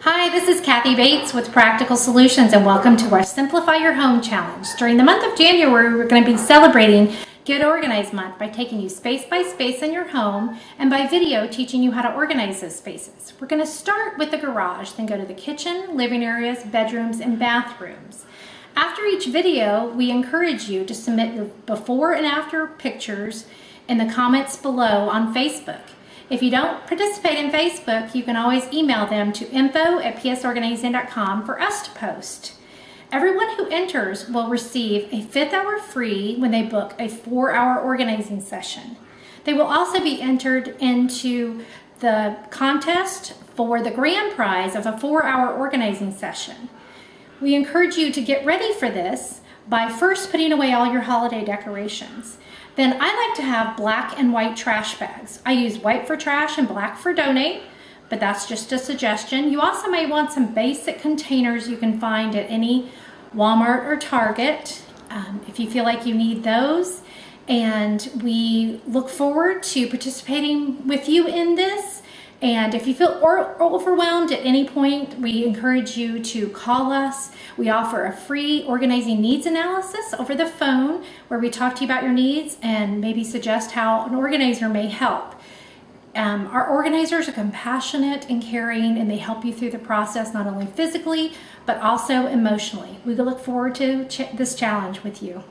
Hi, this is Kathy Bates with Practical Solutions and welcome to our Simplify Your Home Challenge. During the month of January, we're going to be celebrating Get Organized Month by taking you space by space in your home and by video teaching you how to organize those spaces. We're going to start with the garage, then go to the kitchen, living areas, bedrooms, and bathrooms. After each video, we encourage you to submit your before and after pictures in the comments below on Facebook. If you don't participate in Facebook, you can always email them to info@psorganizing.com for us to post. Everyone who enters will receive a 5th hour free when they book a 4-hour organizing session. They will also be entered into the contest for the grand prize of a 4-hour organizing session. We encourage you to get ready for this by first putting away all your holiday decorations. Then I like to have black and white trash bags. I use white for trash and black for donate, but that's just a suggestion. You also may want some basic containers you can find at any Walmart or Target if you feel like you need those. And we look forward to participating with you in this. And if you feel overwhelmed at any point, we encourage you to call us. We offer a free organizing needs analysis over the phone where we talk to you about your needs and maybe suggest how an organizer may help. Our organizers are compassionate and caring, and they help you through the process not only physically but also emotionally. We look forward to this challenge with you.